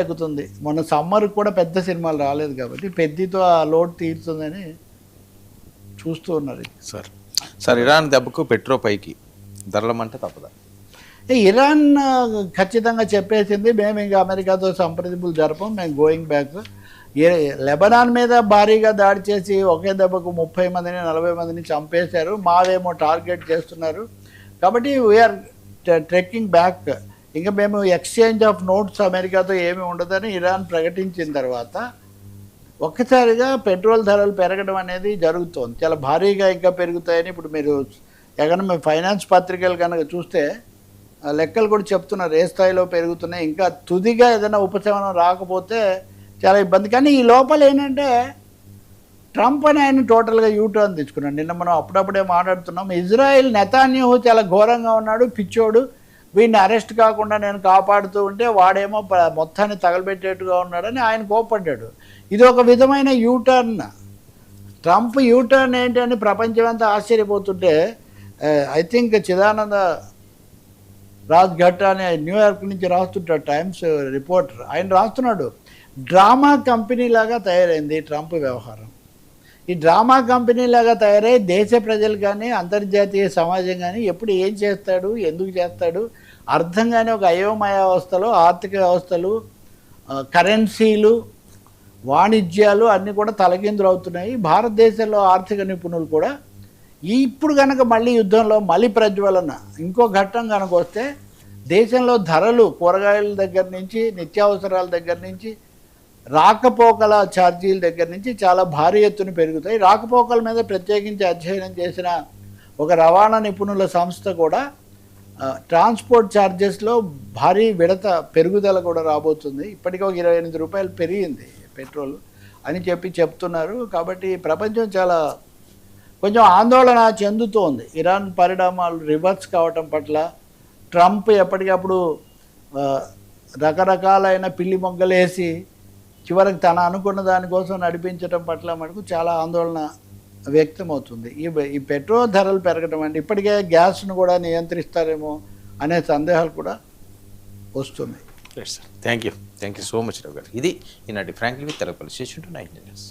ఎక్కుతుంది. మొన్న సమ్మర్కి కూడా పెద్ద సినిమాలు రాలేదు కాబట్టి పెద్దతో ఆ లోటు తీరుతుందని చూస్తూ ఉన్నారు. సార్ ఇరాన్ దెబ్బకు పెట్రో పైకి ధరలమంటే తప్పదా? ఇరాన్ ఖచ్చితంగా చెప్పేసింది, మేము ఇంకా అమెరికాతో సంప్రదింపులు జరపం, మేము గోయింగ్ బ్యాక్. లెబనాన్ మీద భారీగా దాడి చేసి ఒకే దెబ్బకు 30 మందిని 40 మందిని చంపేశారు, మావేమో టార్గెట్ చేస్తున్నారు కాబట్టి వీఆర్ ట్రెక్కింగ్ బ్యాక్. ఇంకా మేము ఎక్స్చేంజ్ ఆఫ్ నోట్స్ అమెరికాతో ఏమీ ఉండదని ఇరాన్ ప్రకటించిన తర్వాత ఒక్కసారిగా పెట్రోల్ ధరలు పెరగడం అనేది జరుగుతోంది. చాలా భారీగా ఇంకా పెరుగుతాయని ఇప్పుడు మీరు ఎకనామిక్ ఫైనాన్స్ పత్రికలు కనుక చూస్తే లెక్కలు కూడా చెప్తున్నారు ఏ స్థాయిలో పెరుగుతున్నాయి. ఇంకా తుదిగా ఏదైనా ఉపశమనం రాకపోతే చాలా ఇబ్బంది. కానీ ఈ లోపల ఏంటంటే ట్రంప్ అని ఆయన టోటల్గా యూటర్న్ తెచ్చుకున్నాడు. నిన్న మనం అప్పుడప్పుడే మాట్లాడుతున్నాం, ఇజ్రాయెల్ నెతాన్యాహు చాలా ఘోరంగా ఉన్నాడు, పిచ్చోడు, వీడిని అరెస్ట్ కాకుండా నేను కాపాడుతూ ఉంటే వాడేమో మొత్తాన్ని తగలబెట్టేట్టుగా ఉన్నాడని ఆయన కోప్పడ్డాడు. ఇది ఒక విధమైన యూటర్న్. ట్రంప్ యూటర్న్ ఏంటని ప్రపంచమంతా ఆశ్చర్యపోతుంటే ఐ థింక్ చిదానంద రాజ్ఘట్ అనే న్యూయార్క్ నుంచి రాస్తుంటాడు టైమ్స్ రిపోర్టర్, ఆయన రాస్తున్నాడు డ్రామా కంపెనీ లాగా తయారైంది ట్రంప్ వ్యవహారం. ఈ డ్రామా కంపెనీ లాగా తయారై దేశ ప్రజలు కానీ అంతర్జాతీయ సమాజం కానీ ఎప్పుడు ఏం చేస్తాడు, ఎందుకు చేస్తాడు అర్థం కాని ఒక అయోమయ వ్యవస్థలో ఆర్థిక వ్యవస్థలు, కరెన్సీలు, వాణిజ్యాలు అన్నీ కూడా తలకిందులు అవుతున్నాయి. భారతదేశంలో ఆర్థిక నిపుణులు కూడా ఇప్పుడు కనుక మళ్ళీ యుద్ధంలో మళ్ళీ ప్రజ్వలన ఇంకో ఘట్టం కనుక వస్తే దేశంలో ధరలు కూరగాయల దగ్గర నుంచి నిత్యావసరాల దగ్గర నుంచి రాకపోకల ఛార్జీల దగ్గర నుంచి చాలా భారీ ఎత్తున పెరుగుతాయి. రాకపోకల మీద ప్రత్యేకించి అధ్యయనం చేసిన ఒక రవాణా నిపుణుల సంస్థ కూడా ట్రాన్స్పోర్ట్ ఛార్జెస్లో భారీ విడత పెరుగుదల కూడా రాబోతుంది. ఇప్పటికీ ఒక 28 రూపాయలు పెరిగింది పెట్రోల్ అని చెప్తున్నారు. కాబట్టి ప్రపంచం చాలా కొంచెం ఆందోళన చెందుతోంది ఇరాన్ పరిణామాలు రివర్స్ కావటం పట్ల. ట్రంప్ ఎప్పటికప్పుడు రకరకాలైన పిల్లి మొగ్గలేసి చివరికి తన అనుకున్న దానికోసం నడిపించడం పట్ల మనకు చాలా ఆందోళన వ్యక్తమవుతుంది. ఈ పెట్రోల్ ధరలు పెరగడం అంటే ఇప్పటికే గ్యాస్ను కూడా నియంత్రిస్తారేమో అనే సందేహాలు కూడా వస్తున్నాయి. థ్యాంక్ యూ సో మచ్ రావు గారు. ఇది ఈనాటి ఫ్రాంక్లీ విత్ తెలుగు. 9 న్యూస్.